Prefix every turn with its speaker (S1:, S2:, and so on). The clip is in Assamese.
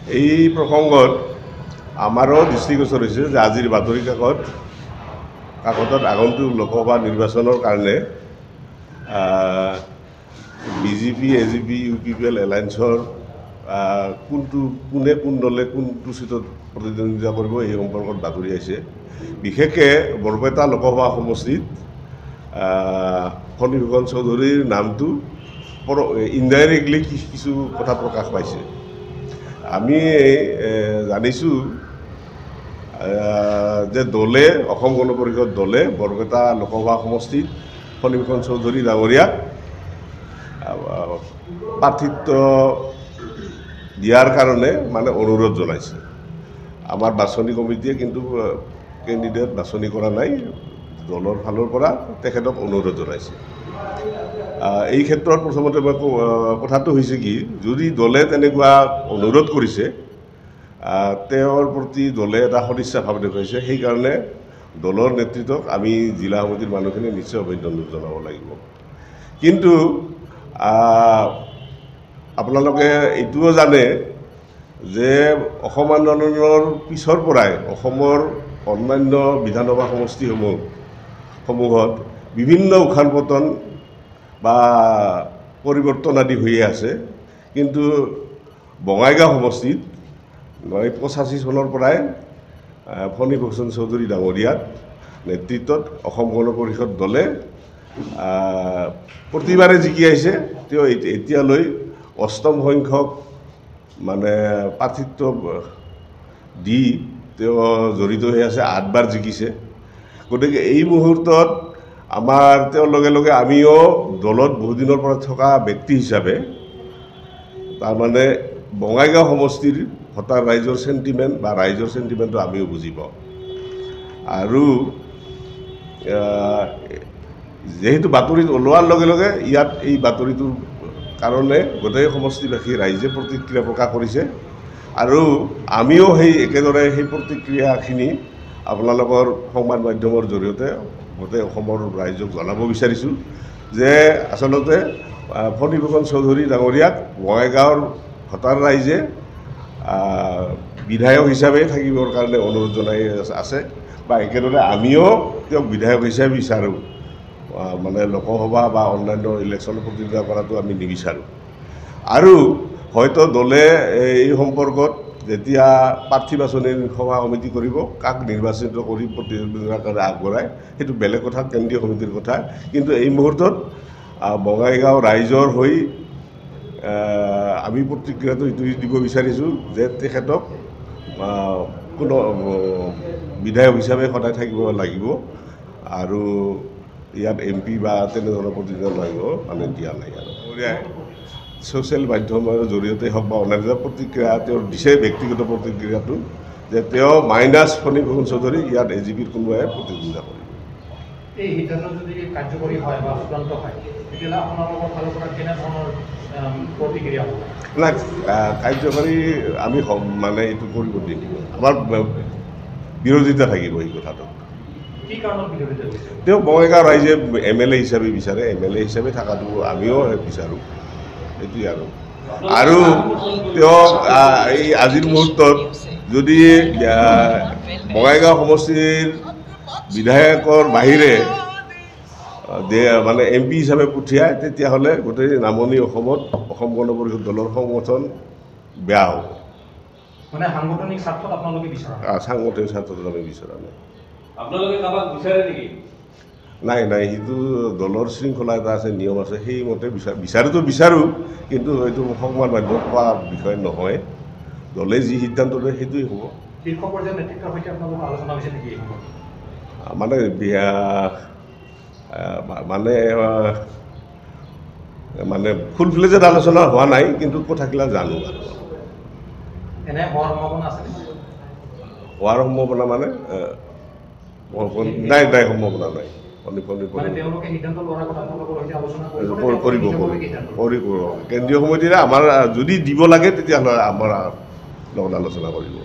S1: এই প্ৰসংগত আমাৰো দৃষ্টিগোচৰ হৈছে যে আজিৰ বাতৰি কাকতত আগন্তুক লোকসভা নিৰ্বাচনৰ কাৰণে বিজেপি এজিপি UPPL এলায়েন্সৰ কোনে কোন দলে কোনটো চিটত প্ৰতিদ্বন্দ্বিতা কৰিব এই সম্পৰ্কত বাতৰি আহিছে। বিশেষকৈ বৰপেটা লোকসভা সমষ্টিত ফণীভূষণ চৌধুৰীৰ নামটো ইনডাইৰেক্টলি কিছু কথা প্ৰকাশ পাইছে। আমি জানিছোঁ যে দলে অসম গণ পৰিষদ দলে বৰপেটা লোকসভা সমষ্টিত ফণীভূষণ চৌধুৰী ডাঙৰীয়াক প্ৰাৰ্থিত্ব দিয়াৰ কাৰণে মানে অনুৰোধ জনাইছে। আমাৰ বাছনি কমিটিয়ে কিন্তু কেণ্ডিডেট বাছনি কৰা নাই, দলৰ ফালৰ পৰা তেখেতক অনুৰোধ জনাইছে। এই ক্ষেত্ৰত প্ৰথমতে মই কথাটো হৈছে কি, যদি দলে তেনেকুৱা অনুৰোধ কৰিছে তেওঁৰ প্ৰতি দলে এটা সদিচ্ছা ভাৱ দেখুৱাইছে, সেইকাৰণে দলৰ নেতৃত্বক আমি জিলা সমিতিৰ মানুহখিনি নিশ্চয় অভিনন্দন জনাব লাগিব। কিন্তু আপোনালোকে এইটোও জানে যে অসম আন্দোলনৰ পিছৰ পৰাই অসমৰ অন্যান্য বিধানসভা সমষ্টিসমূহত বিভিন্ন উখান পতন বা পৰিৱৰ্তন আদি হৈয়ে আছে। কিন্তু বঙাইগাঁও সমষ্টিত 85 চনৰ পৰাই ফণীভূষণ চৌধুৰী ডাঙৰীয়াৰ নেতৃত্বত অসম গণ পৰিষদ দলে প্ৰতিবাৰে জিকি আহিছে। তেওঁ এতিয়ালৈ 8ম সংখ্যক মানে প্ৰাৰ্থিত্ব দি তেওঁ জড়িত হৈ আছে, 8বাৰ জিকিছে। গতিকে এই মুহূৰ্তত আমাৰ তেওঁৰ লগে লগে আমিও দলত বহুদিনৰ পৰা থকা ব্যক্তি হিচাপে তাৰমানে বঙাইগাঁও সমষ্টিৰ ভোটাৰ ৰাইজৰ চেণ্টিমেণ্ট বা ৰাইজৰ চেণ্টিমেণ্টটো আমিও বুজি পাওঁ। আৰু যেহেতু বাতৰিত ওলোৱাৰ লগে লগে ইয়াত এই বাতৰিটোৰ কাৰণে গোটেই সমষ্টিবাসী ৰাইজে প্ৰতিক্ৰিয়া প্ৰকাশ কৰিছে আৰু আমিও একেদৰে সেই প্ৰতিক্ৰিয়াখিনি আপোনালোকৰ সংবাদ মাধ্যমৰ জৰিয়তে গোটেই অসমৰ ৰাইজক জনাব বিচাৰিছোঁ যে আচলতে ফণীভূষণ চৌধুৰী ডাঙৰীয়াক বঙাইগাঁৱৰ ভোটাৰ ৰাইজে বিধায়ক হিচাপে থাকিবৰ কাৰণে অনুৰোধ জনাই আছে বা একেদৰে আমিও তেওঁক বিধায়ক হিচাপে বিচাৰোঁ। মানে লোকসভা বা অন্যান্য ইলেকশ্যনত প্ৰতিদ্বন্দ্বিতা কৰাটো আমি নিবিচাৰোঁ। আৰু হয়তো দলে এই সম্পৰ্কত যেতিয়া প্ৰাৰ্থী বাছনিৰ সভা সমিতি কৰিব, কাক নিৰ্বাচিত কৰি প্ৰতিদ্বন্দ্বিতাৰ কাৰণে আগবঢ়ায় সেইটো বেলেগ কথা, কেন্দ্ৰীয় সমিতিৰ কথা। কিন্তু এই মুহূৰ্তত বঙাইগাঁও ৰাইজৰ হৈ আমি প্ৰতিক্ৰিয়াটো এইটো দিব বিচাৰিছোঁ যে তেখেতক কোনো বিধায়ক হিচাপে সদায় থাকিব লাগিব আৰু ইয়াত MP বা তেনেধৰণৰ প্ৰতিনিধিত্ব লাগিব মানে দিয়া নাই। আৰু ছ'চিয়েল মাধ্যমৰ জৰিয়তে হওক বা অন্যান্য প্ৰতিক্ৰিয়া তেওঁৰ দিছে, ব্যক্তিগত প্ৰতিক্ৰিয়াটো যে তেওঁ মাইনাছ ফণীভূষণ চৌধুৰী ইয়াত AGPৰ কোনোবাই প্ৰতিদ্বন্দ্বিতা কৰিব।
S2: এই সিদ্ধান্ত যদি কাৰ্যকৰী হয় বা চূড়ান্ত হয় তেতিয়াহ'লে আপোনালোকৰ ফালৰ পৰা কেনেধৰণৰ প্ৰতিক্ৰিয়া হ'ব?
S1: নাই, কাৰ্যকৰী আমি মানে এইটো কৰিব নিদিব, আমাৰ বিৰোধিতা থাকিব এই কথাটো। তেওঁ বঙাইগাঁও ৰাইজে MLA হিচাপে বিচাৰে, MLA হিচাপে থকাটো আমিও বিচাৰোঁ, এইটোৱে। আৰু তেওঁক এই আজিৰ মুহূৰ্তত যদি বঙাইগাঁও সমষ্টিৰ বিধায়কৰ বাহিৰে মানে MP হিচাপে পঠিয়ায় তেতিয়াহ'লে গোটেই নামনি অসমত অসম গণ পৰিষদ দলৰ সংগঠন বেয়া হ'ব।
S2: মানে সাংগঠনিক স্বাৰ্থত আপোনালোকে বিচৰা?
S1: সাংগঠনিক স্বাৰ্থত আমি বিচৰা নাই।
S3: আপোনালোকে কাৰোবাক বিচাৰে নেকি?
S1: নাই, সেইটো দলৰ শৃংখলা এটা আছে, নিয়ম আছে, সেইমতে বিচাৰোঁতো বিচাৰোঁ, কিন্তু এইটো সংবাদ মাধ্যমত কোৱা বিষয় নহয়। দলে যি সিদ্ধান্ত লয় সেইটোৱে হ'ব।
S2: শীৰ্ষ পৰ্যায়ৰ নেতৃত্বৰ সৈতে আপোনালোকৰ আলোচনা হৈছে নেকি?
S1: মানে ফুল ফ্লেজেড আলোচনা হোৱা নাই, কিন্তু কথাবিলাক জানো।
S2: এনে হোৱাৰ সম্ভাৱনা আছে?
S1: হোৱাৰ সম্ভাৱনা মানে নাই, সম্ভাৱনা নাই। কেন্দ্ৰীয় সমিতিৰে আমাৰ যদি দিব লাগে তেতিয়াহ'লে আমাৰ লগত আলোচনা কৰিব।